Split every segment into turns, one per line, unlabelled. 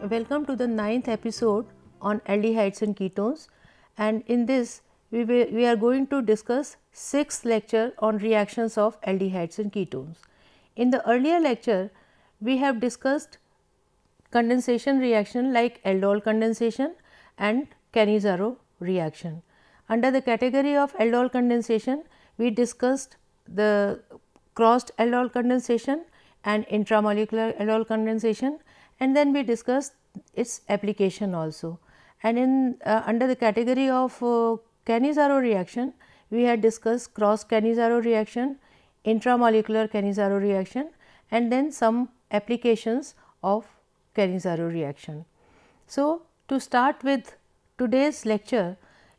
Welcome to the 9th episode on aldehydes and ketones, and in this we are going to discuss 6th lecture on reactions of aldehydes and ketones. In the earlier lecture we have discussed condensation reaction like aldol condensation and Cannizzaro reaction. Under the category of aldol condensation we discussed the crossed aldol condensation and intramolecular aldol condensation, and then we discussed its application also. And in under the category of Cannizzaro reaction, we had discussed cross Cannizzaro reaction, intramolecular Cannizzaro reaction, and then some applications of Cannizzaro reaction. So, to start with today's lecture,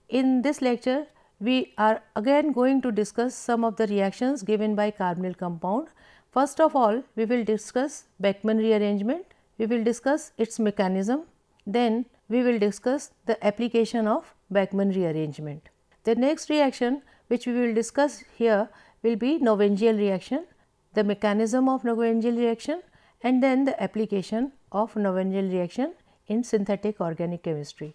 in this lecture we are again going to discuss some of the reactions given by carbonyl compound. First of all, we will discuss Beckmann rearrangement, we will discuss its mechanism, then we will discuss the application of Beckmann rearrangement. The next reaction which we will discuss here will be Novengiel reaction, the mechanism of Novengiel reaction, and then the application of Novengiel reaction in synthetic organic chemistry.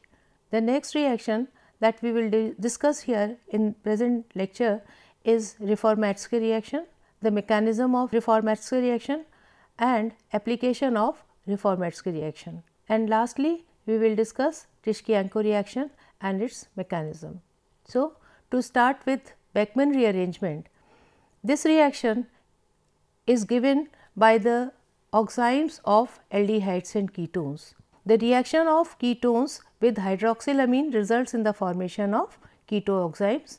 The next reaction that we will discuss here in present lecture is Reformatsky reaction, the mechanism of Reformatsky reaction and application of Reformatsky reaction. And lastly, we will discuss Tishkienko reaction and its mechanism. So, to start with Beckmann rearrangement, this reaction is given by the oximes of aldehydes and ketones. The reaction of ketones with hydroxylamine results in the formation of ketoxymes.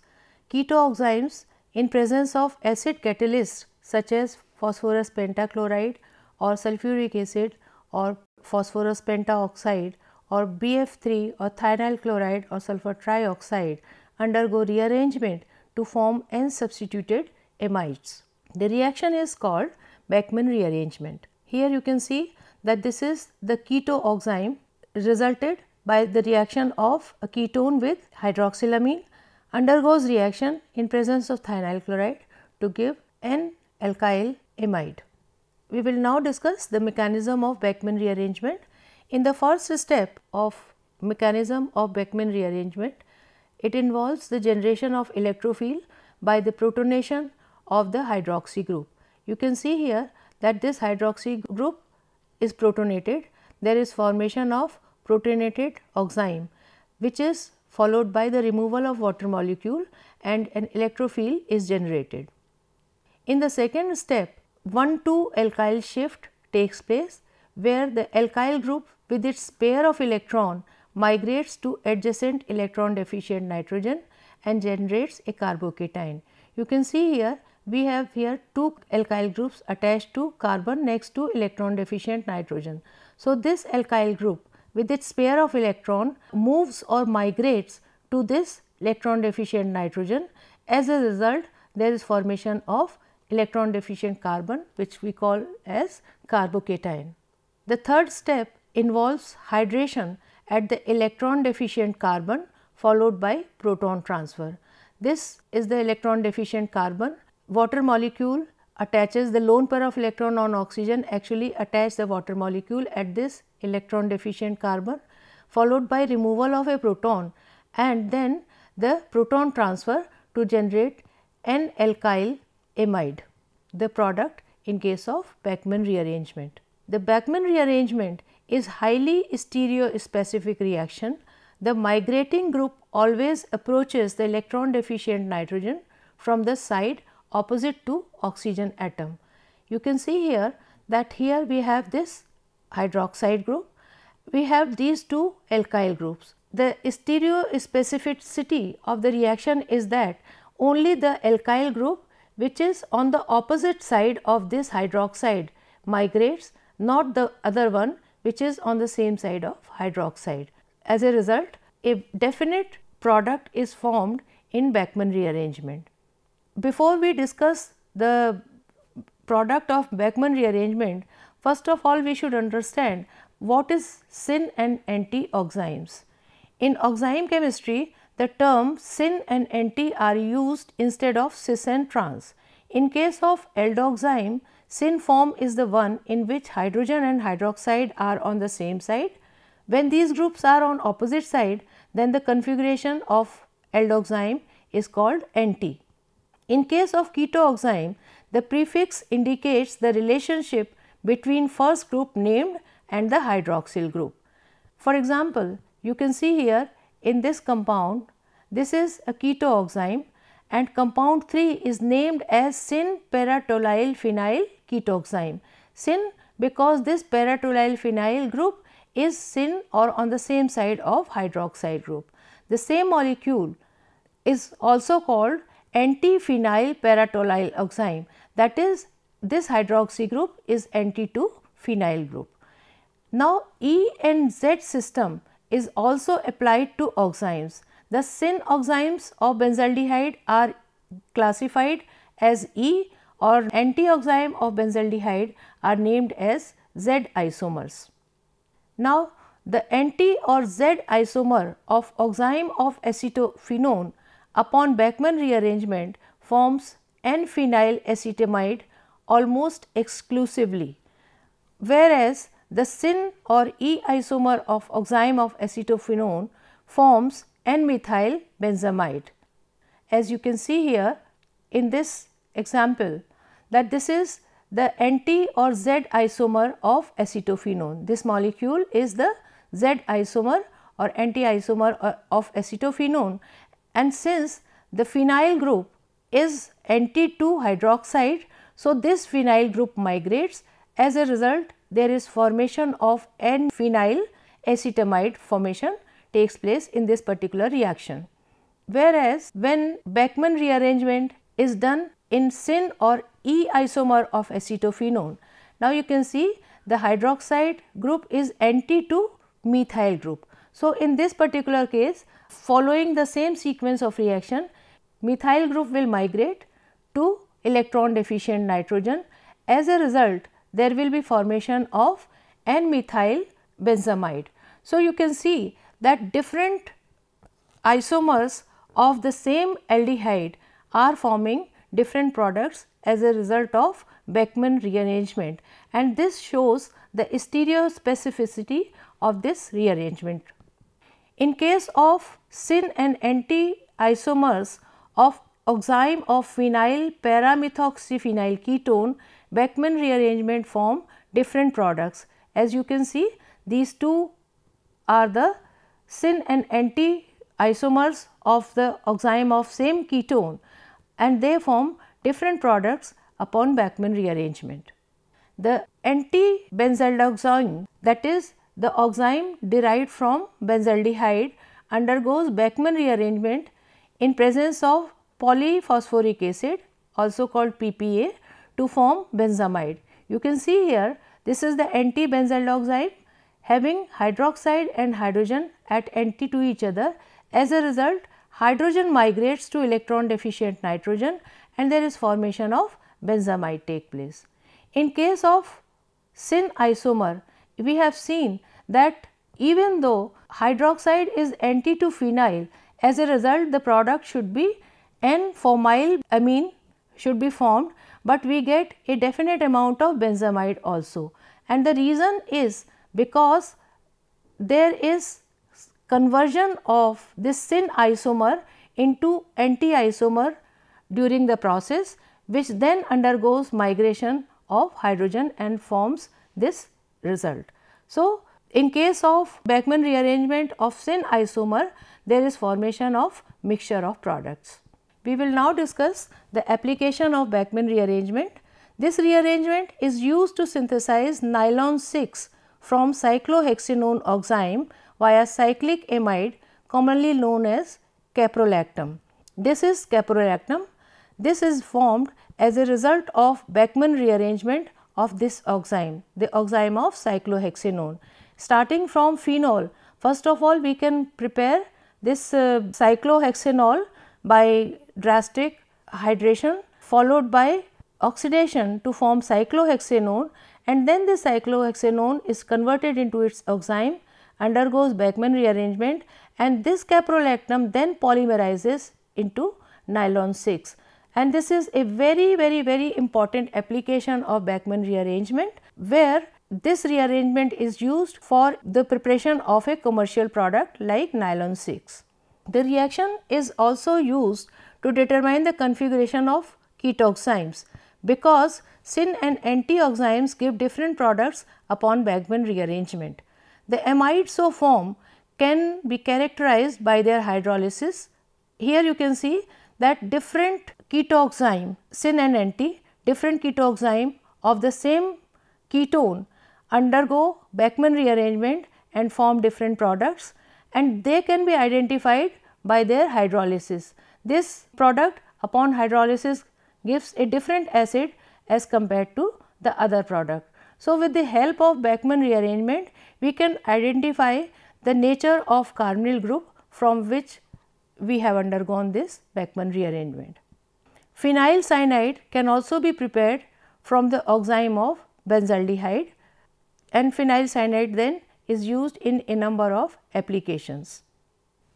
Ketoxymes in presence of acid catalysts such as phosphorus pentachloride or sulfuric acid or phosphorus pentaoxide or BF3 or thionyl chloride or sulfur trioxide undergo rearrangement to form N substituted amides. The reaction is called Beckmann rearrangement. Here you can see that this is the ketoxyme resulted by the reaction of a ketone with hydroxylamine undergoes reaction in presence of thionyl chloride to give N alkyl amide. We will now discuss the mechanism of Beckmann rearrangement. In the first step of mechanism of Beckmann rearrangement, it involves the generation of electrophile by the protonation of the hydroxy group. You can see here that this hydroxy group is protonated. There is formation of protonated oxime, which is followed by the removal of water molecule and an electrophile is generated. In the second step, 1,2 alkyl shift takes place where the alkyl group with its pair of electron migrates to adjacent electron deficient nitrogen and generates a carbocation. You can see here we have here 2 alkyl groups attached to carbon next to electron deficient nitrogen. So, this alkyl group with its pair of electron moves or migrates to this electron deficient nitrogen. As a result, there is formation of electron deficient carbon, which we call as carbocation. The third step involves hydration at the electron deficient carbon followed by proton transfer. This is the electron deficient carbon. Water molecule attaches the lone pair of electron on oxygen actually attach the water molecule at this electron deficient carbon followed by removal of a proton and then the proton transfer to generate N alkyl amide, the product in case of Beckmann rearrangement. The Beckmann rearrangement is highly stereospecific reaction. The migrating group always approaches the electron deficient nitrogen from the side opposite to oxygen atom. You can see here that here we have this hydroxide group, we have these 2 alkyl groups. The stereospecificity of the reaction is that only the alkyl group which is on the opposite side of this hydroxide migrates, not the other one which is on the same side of hydroxide. As a result, a definite product is formed in Beckmann rearrangement. Before we discuss the product of Beckmann rearrangement, first of all we should understand what is syn and anti-oximes. In oxime chemistry, the term syn and anti are used instead of cis and trans. In case of aldoxime, syn form is the one in which hydrogen and hydroxide are on the same side. When these groups are on opposite side, then the configuration of aldoxyme is called NT. In case of ketoxyme, the prefix indicates the relationship between first group named and the hydroxyl group. For example, you can see here in this compound, this is a ketoxyme and compound 3 is named as syn para-toluyl phenyl ketoxyme. Syn because this para-toluyl phenyl group is syn or on the same side of hydroxide group. The same molecule is also called anti-phenyl para-toluyl oxime, that is this hydroxy group is anti-to-phenyl group. Now, E and Z system is also applied to oximes. The syn oximes of benzaldehyde are classified as E or anti-oxime of benzaldehyde are named as Z isomers. Now, the anti or Z isomer of oxime of acetophenone upon Beckmann rearrangement forms N-phenyl acetamide almost exclusively, whereas the syn or E isomer of oxime of acetophenone forms N-methyl benzamide. As you can see here in this example that this is the anti or Z isomer of acetophenone. This molecule is the Z isomer or anti isomer of acetophenone, and since the phenyl group is anti to hydroxide, so this phenyl group migrates. As a result, there is formation of N-phenyl acetamide formation takes place in this particular reaction. Whereas, when Beckmann rearrangement is done in syn or E isomer of acetophenone, now you can see the hydroxide group is anti to methyl group. So, in this particular case, following the same sequence of reaction, methyl group will migrate to electron deficient nitrogen. As a result, there will be formation of N-methyl benzamide. So, you can see that different isomers of the same aldehyde are forming different products as a result of Beckmann rearrangement, and this shows the stereospecificity of this rearrangement. In case of syn and anti isomers of oxime of phenyl para-methoxyphenyl ketone, Beckmann rearrangement form different products. As you can see, these two are the syn and anti isomers of the oxime of same ketone, and they form different products upon Beckmann rearrangement. The anti-benzaldeoxime, that is the oxime derived from benzaldehyde, undergoes Beckmann rearrangement in presence of polyphosphoric acid, also called PPA, to form benzamide. You can see here this is the anti-benzaldeoxime having hydroxide and hydrogen at anti to each other. As a result, hydrogen migrates to electron deficient nitrogen and there is formation of benzamide take place. In case of syn isomer, we have seen that even though hydroxide is anti to phenyl, as a result the product should be N-formyl amine should be formed, but we get a definite amount of benzamide also, and the reason is because there is conversion of this syn isomer into anti isomer during the process, which then undergoes migration of hydrogen and forms this result. So, in case of Beckmann rearrangement of syn isomer, there is formation of mixture of products. We will now discuss the application of Beckmann rearrangement. This rearrangement is used to synthesize nylon 6 from cyclohexanone oxime via cyclic amide, commonly known as caprolactam. This is caprolactam. This is formed as a result of Beckmann rearrangement of this oxime, the oxime of cyclohexanone. Starting from phenol, first of all we can prepare this cyclohexanol by drastic hydration, followed by oxidation to form cyclohexanone, and then the cyclohexanone is converted into its oxime, undergoes Beckmann rearrangement, and this caprolactam then polymerizes into nylon 6. and this is a very important application of Bachmann rearrangement, where this rearrangement is used for the preparation of a commercial product like nylon 6. The reaction is also used to determine the configuration of ketoxymes, because syn and antioxymes give different products upon Bachmann rearrangement. The amides so formed can be characterized by their hydrolysis. Here you can see that different ketoxyme, syn and anti, different ketoxyme of the same ketone undergo Bachmann rearrangement and form different products, and they can be identified by their hydrolysis. This product upon hydrolysis gives a different acid as compared to the other product. So, with the help of Bachmann rearrangement, we can identify the nature of carbonyl group from which we have undergone this Bachmann rearrangement. Phenyl cyanide can also be prepared from the oxime of benzaldehyde, and phenyl cyanide then is used in a number of applications.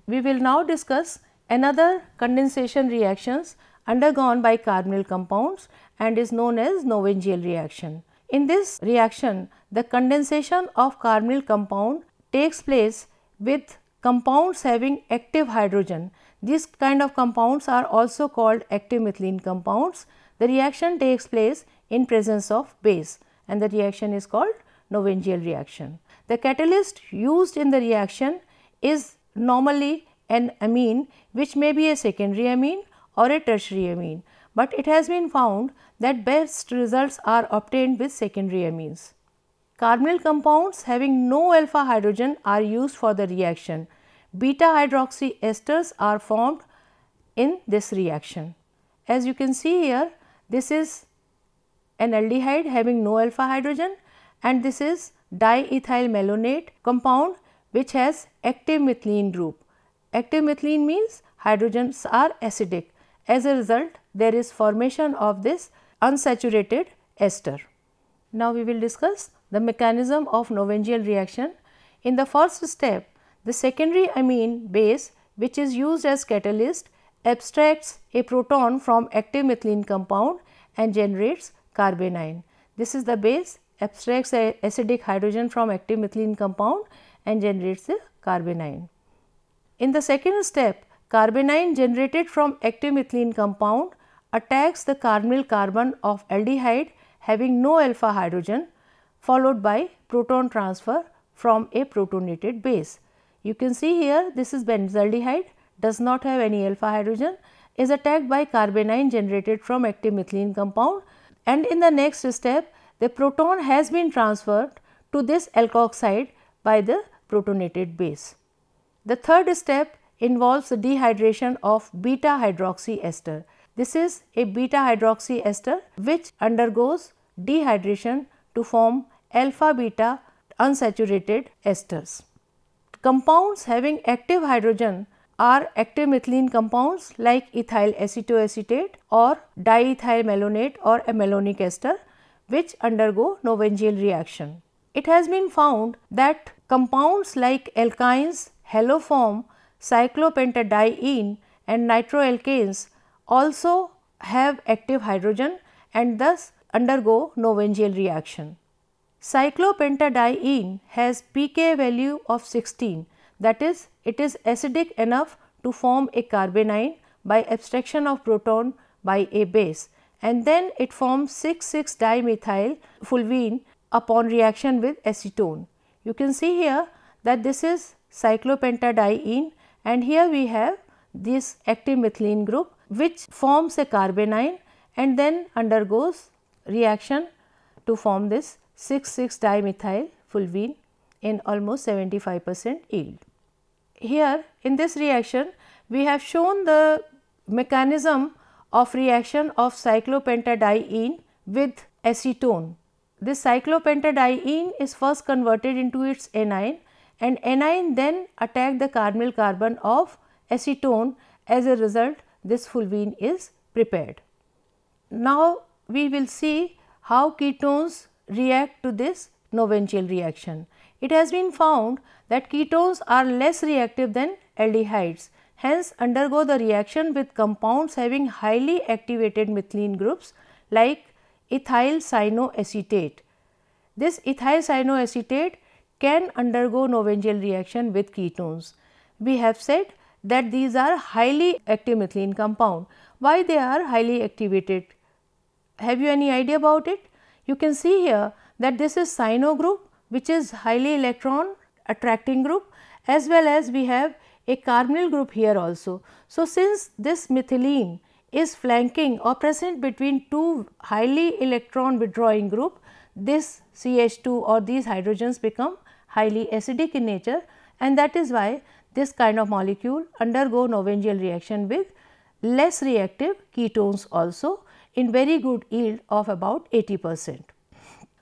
We will now discuss another condensation reactions undergone by carbonyl compounds and is known as Novengiel reaction. In this reaction, the condensation of carbonyl compound takes place with compounds having active hydrogen. These kind of compounds are also called active methylene compounds. The reaction takes place in presence of base, and the reaction is called Novengiel reaction. The catalyst used in the reaction is normally an amine, which may be a secondary amine or a tertiary amine, but it has been found that best results are obtained with secondary amines. Carbonyl compounds having no alpha hydrogen are used for the reaction. Beta hydroxy esters are formed in this reaction. As you can see here, this is an aldehyde having no alpha hydrogen, and this is diethyl malonate compound which has active methylene group. Active methylene means hydrogens are acidic. As a result, there is formation of this unsaturated ester. Now we will discuss the mechanism of Novengiel reaction. In the first step, the secondary amine base, which is used as catalyst, abstracts a proton from active methylene compound and generates carbanion. This is the base, abstracts a acidic hydrogen from active methylene compound and generates the carbanion. In the second step, carbanion generated from active methylene compound attacks the carbonyl carbon of aldehyde having no alpha hydrogen, followed by proton transfer from a protonated base. You can see here, this is benzaldehyde, does not have any alpha hydrogen, is attacked by carbanion generated from active methylene compound, and in the next step the proton has been transferred to this alkoxide by the protonated base. The third step involves the dehydration of beta hydroxy ester. This is a beta hydroxy ester which undergoes dehydration to form alpha beta unsaturated esters. Compounds having active hydrogen are active methylene compounds like ethyl acetoacetate or diethyl malonate or a malonic ester, which undergo Novengiel reaction. It has been found that compounds like alkynes, haloform, cyclopentadiene and nitroalkanes also have active hydrogen and thus undergo Novengiel reaction. Cyclopentadiene has pK value of 16, that is, it is acidic enough to form a carbanion by abstraction of proton by a base, and then it forms 6,6-dimethyl fulvene upon reaction with acetone. You can see here that this is cyclopentadiene, and here we have this active methylene group which forms a carbanion and then undergoes reaction to form this 6,6-dimethyl fulvene in almost 75% yield. Here in this reaction, we have shown the mechanism of reaction of cyclopentadiene with acetone. This cyclopentadiene is first converted into its anion, and anion then attack the carbonyl carbon of acetone. As a result, this fulvene is prepared. Now we will see how ketones react to this Novengiel reaction. It has been found that ketones are less reactive than aldehydes. hence undergo the reaction with compounds having highly activated methylene groups like ethyl cyanoacetate. This ethyl cyanoacetate can undergo Novengiel reaction with ketones. We have said that these are highly active methylene compound. Why they are highly activated? Have you any idea about it? You can see here that this is cyano group, which is highly electron attracting group, as well as we have a carbonyl group here also. So, since this methylene is flanking or present between two highly electron withdrawing group, this CH2 or these hydrogens become highly acidic in nature, and that is why this kind of molecule undergo Novengiel reaction with less reactive ketones also in very good yield of about 80%.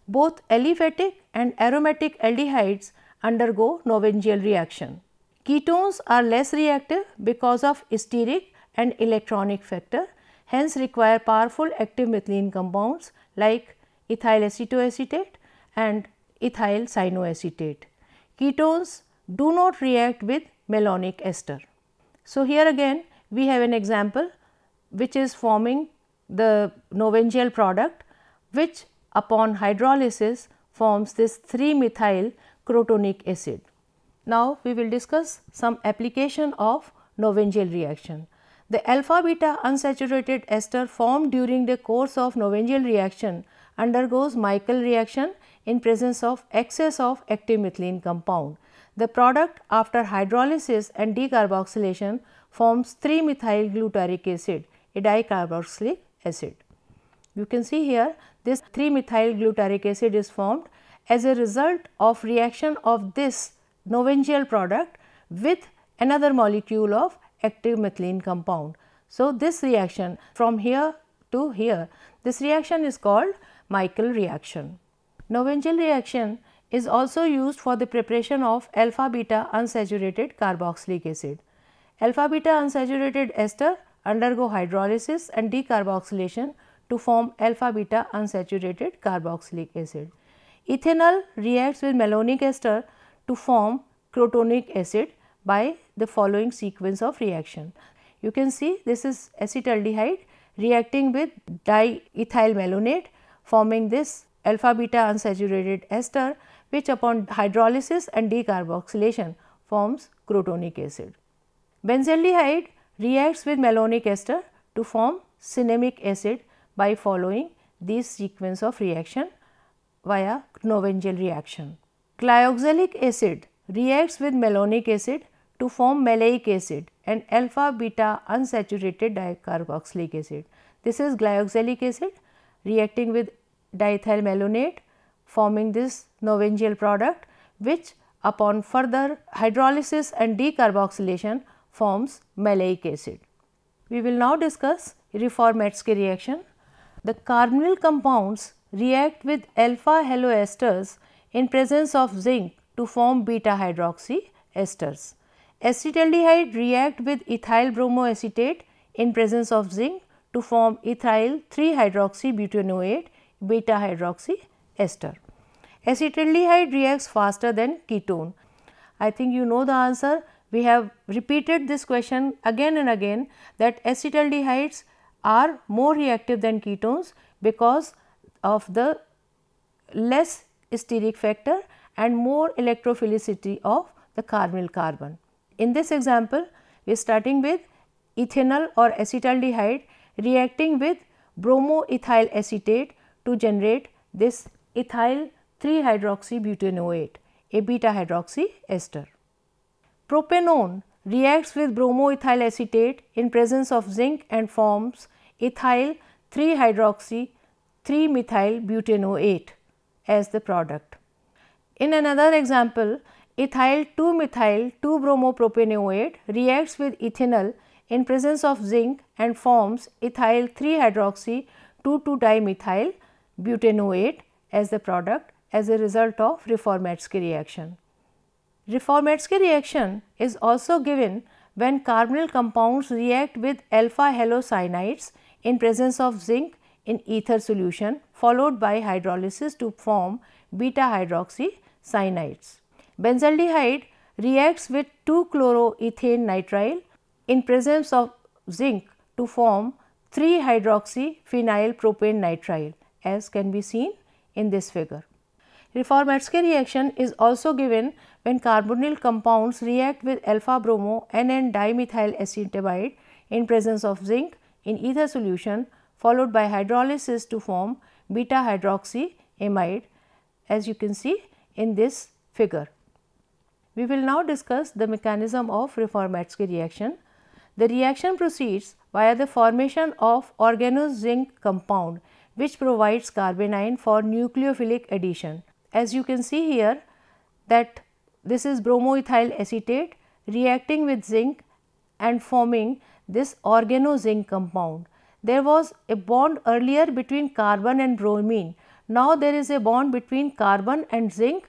Both aliphatic and aromatic aldehydes undergo Novengiel reaction. Ketones are less reactive because of steric and electronic factor, hence require powerful active methylene compounds like ethyl acetoacetate and ethyl cyanoacetate. Ketones do not react with malonic ester. So, here again we have an example which is forming the Novengiel product, which upon hydrolysis forms this 3-methyl crotonic acid. Now, we will discuss some application of Novengiel reaction. The alpha beta unsaturated ester formed during the course of Novengiel reaction undergoes Michael reaction in presence of excess of active methylene compound. The product after hydrolysis and decarboxylation forms 3-methyl glutaric acid, a dicarboxylic acid. You can see here this 3-methyl glutaric acid is formed as a result of reaction of this Novengiel product with another molecule of active methylene compound. So, this reaction from here to here, this reaction is called Michael reaction. Novengiel reaction is also used for the preparation of alpha beta unsaturated carboxylic acid. Alpha beta unsaturated ester undergo hydrolysis and decarboxylation to form alpha beta unsaturated carboxylic acid. Ethanol reacts with malonic ester to form crotonic acid by the following sequence of reaction. You can see this is acetaldehyde reacting with diethyl malonate, forming this alpha beta unsaturated ester, which upon hydrolysis and decarboxylation forms crotonic acid. Benzaldehyde reacts with malonic ester to form cinnamic acid by following these sequence of reaction via Novengiel reaction. Glyoxylic acid reacts with malonic acid to form maleic acid and alpha beta unsaturated dicarboxylic acid. This is glyoxylic acid reacting with diethyl malonate, forming this Novengiel product, which upon further hydrolysis and decarboxylation forms maleic acid. We will now discuss Reformatsky reaction. The carbonyl compounds react with alpha haloesters in presence of zinc to form beta hydroxy esters. Acetaldehyde react with ethyl bromoacetate in presence of zinc to form ethyl 3-hydroxybutanoate beta hydroxy ester. Acetaldehyde reacts faster than ketone. I think you know the answer. We have repeated this question again and again that acetaldehydes are more reactive than ketones because of the less steric factor and more electrophilicity of the carbonyl carbon. In this example, we are starting with ethanol or acetaldehyde reacting with bromoethyl acetate to generate this ethyl 3-hydroxybutanoate, a beta hydroxy ester. Propanone reacts with bromoethyl acetate in presence of zinc and forms ethyl 3-hydroxy 3-methyl-butanoate as the product. In another example, ethyl 2-methyl 2-bromopropanoate reacts with ethanol in presence of zinc and forms ethyl 3-hydroxy 2,2-dimethyl-butanoate as the product as a result of Reformatsky reaction. Reformatsky reaction is also given when carbonyl compounds react with alpha halocyanides in presence of zinc in ether solution, followed by hydrolysis to form beta hydroxy cyanides. Benzaldehyde reacts with 2-chloroethane nitrile in presence of zinc to form 3-hydroxyphenyl propane nitrile, as can be seen in this figure. Reformatsky reaction is also given when carbonyl compounds react with alpha bromo NN dimethyl acetamide in presence of zinc in ether solution, followed by hydrolysis to form beta hydroxyamide, as you can see in this figure. We will now discuss the mechanism of Reformatsky reaction. The reaction proceeds via the formation of organo-zinc compound, which provides carbanion for nucleophilic addition. As you can see here that this is bromoethyl acetate reacting with zinc and forming this organo-zinc compound. There was a bond earlier between carbon and bromine. Now there is a bond between carbon and zinc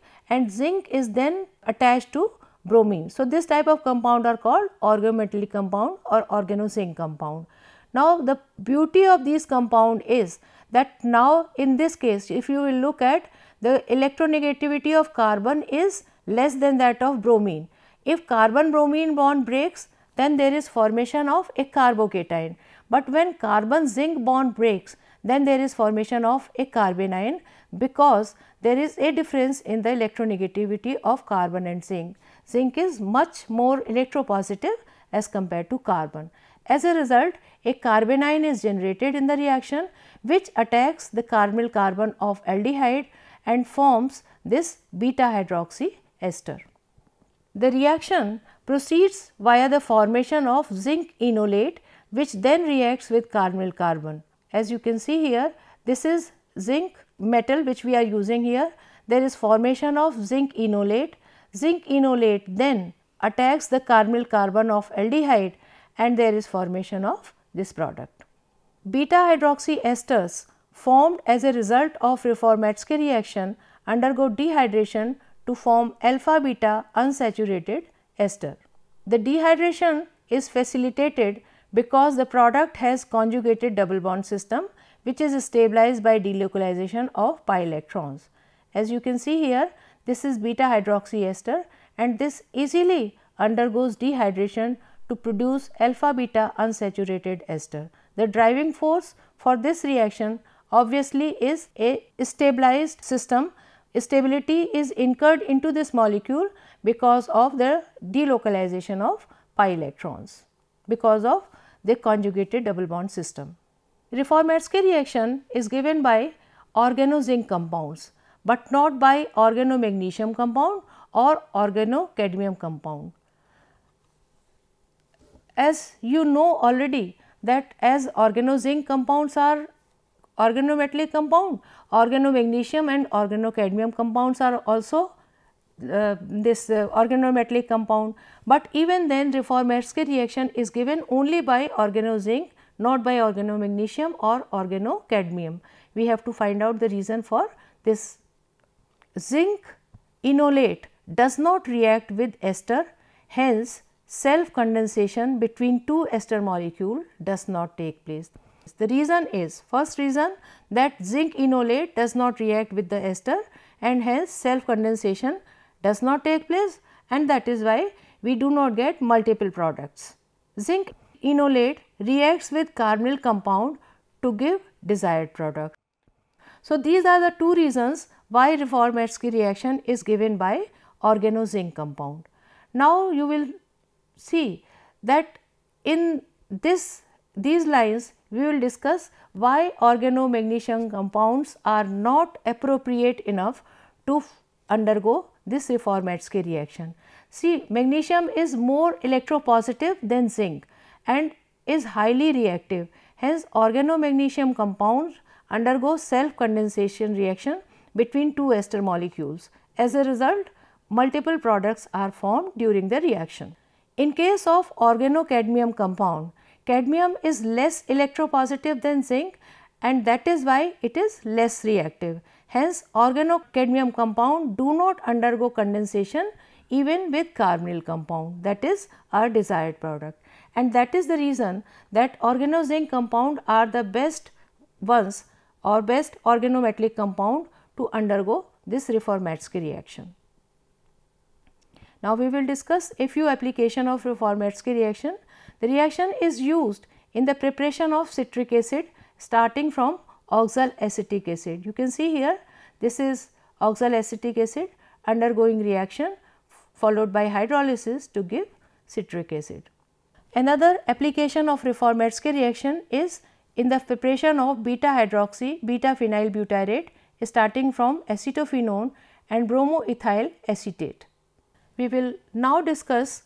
is then attached to bromine. So, this type of compound are called organometallic compound or organo-zinc compound. Now, the beauty of these compound is that now in this case, if you will look at the electronegativity of carbon is less than that of bromine. If carbon bromine bond breaks, then there is formation of a carbocation, but when carbon zinc bond breaks, then there is formation of a carbanion, because there is a difference in the electronegativity of carbon and zinc. Zinc is much more electropositive as compared to carbon. As a result, a carbanion is generated in the reaction, which attacks the carbonyl carbon of aldehyde and forms this beta hydroxy ester. The reaction proceeds via the formation of zinc enolate, which then reacts with carbonyl carbon. As you can see here, this is zinc metal which we are using here. There is formation of zinc enolate. Zinc enolate then attacks the carbonyl carbon of aldehyde and there is formation of this product. Beta hydroxy esters formed as a result of Reformatsky reaction undergo dehydration to form alpha beta unsaturated ester. The dehydration is facilitated because the product has conjugated double bond system, which is stabilized by delocalization of pi electrons. As you can see here, this is beta hydroxy ester and this easily undergoes dehydration to produce alpha beta unsaturated ester. The driving force for this reaction obviously is a stabilized system. Stability is incurred into this molecule because of the delocalization of pi electrons, because of the conjugated double bond system. Reformatsky reaction is given by organo-zinc compounds, but not by organo-magnesium compound or organo-cadmium compound. As you know already that as organo-zinc compounds are organometallic compound, organo-magnesium and organo-cadmium compounds are also organometallic compound, but even then Reformatsky reaction is given only by organo-zinc, not by organo-magnesium or organo-cadmium. We have to find out the reason for this. Zinc enolate does not react with ester, hence self condensation between two ester molecule does not take place. The reason is, first reason, that zinc enolate does not react with the ester and hence self condensation does not take place, and that is why we do not get multiple products. Zinc enolate reacts with carbonyl compound to give desired product. So, these are the two reasons why Reformatsky reaction is given by organo-zinc compound. Now, you will see that in these lines we will discuss why organo-magnesium compounds are not appropriate enough to undergo this Reformatsky reaction. See, magnesium is more electropositive than zinc and is highly reactive. Hence, organo-magnesium compounds undergo self-condensation reaction between two ester molecules. As a result, multiple products are formed during the reaction. In case of organo-cadmium compound, cadmium is less electropositive than zinc and that is why it is less reactive. Hence, organo-cadmium compound do not undergo condensation even with carbonyl compound, that is our desired product, and that is the reason that organo-zinc compound are the best ones or best organometallic compound to undergo this Reformatsky reaction. Now, we will discuss a few application of Reformatsky reaction. The reaction is used in the preparation of citric acid starting from oxaloacetic acid. You can see here, this is oxaloacetic acid undergoing reaction followed by hydrolysis to give citric acid. Another application of Reformatsky reaction is in the preparation of beta hydroxy beta phenyl butyrate starting from acetophenone and bromoethyl acetate. We will now discuss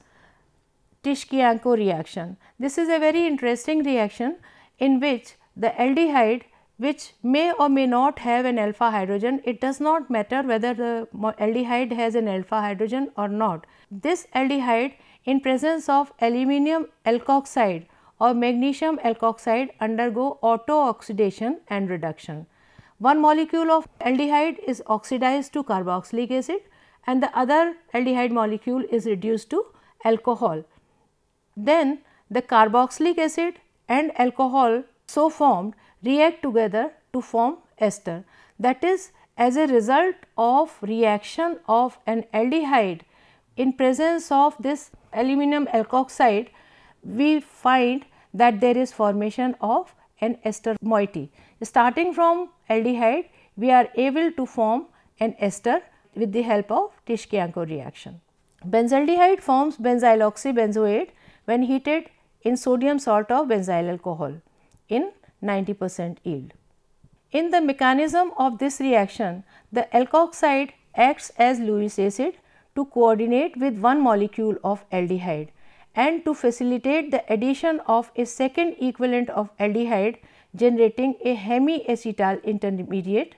Tish-Kianko reaction. This is a very interesting reaction in which the aldehyde, which may or may not have an alpha hydrogen, it does not matter whether the aldehyde has an alpha hydrogen or not. This aldehyde in presence of aluminum alkoxide or magnesium alkoxide undergo auto oxidation and reduction. One molecule of aldehyde is oxidized to carboxylic acid and the other aldehyde molecule is reduced to alcohol. Then the carboxylic acid and alcohol so formed react together to form ester. That is, as a result of reaction of an aldehyde in presence of this aluminum alkoxide, we find that there is formation of an ester moiety. Starting from aldehyde, we are able to form an ester with the help of Tish-Kianko reaction. Benzaldehyde forms benzyloxybenzoate when heated in sodium salt of benzyl alcohol in 90% yield. In the mechanism of this reaction, the alkoxide acts as Lewis acid to coordinate with one molecule of aldehyde and to facilitate the addition of a second equivalent of aldehyde, generating a hemiacetal intermediate.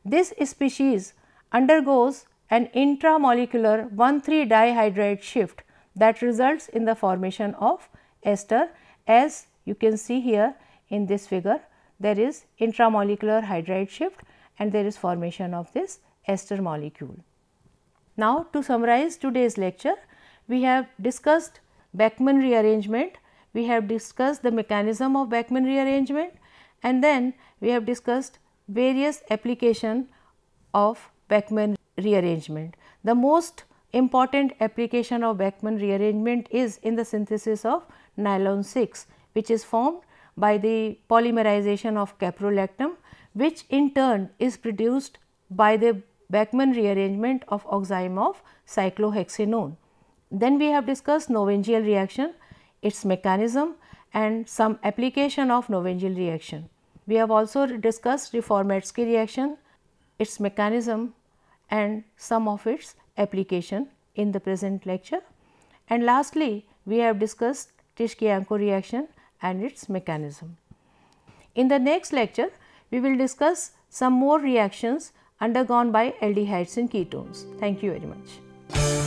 This species undergoes an intramolecular 1,3-dihydride shift that results in the formation of ester. As you can see here in this figure, there is intramolecular hydride shift and there is formation of this ester molecule. Now, to summarize today's lecture, we have discussed Beckmann rearrangement, we have discussed the mechanism of Beckmann rearrangement, and then we have discussed various application of Beckmann rearrangement. The most important application of Beckmann rearrangement is in the synthesis of nylon 6, which is formed by the polymerization of caprolactam, which in turn is produced by the Beckmann rearrangement of oxime of cyclohexanone. Then we have discussed Novengiel reaction, its mechanism and some application of Novengiel reaction. We have also discussed Reformatsky reaction, its mechanism and some of its application in the present lecture. And lastly, we have discussed Tish-Kianko reaction and its mechanism. In the next lecture, we will discuss some more reactions undergone by aldehydes and ketones. Thank you very much.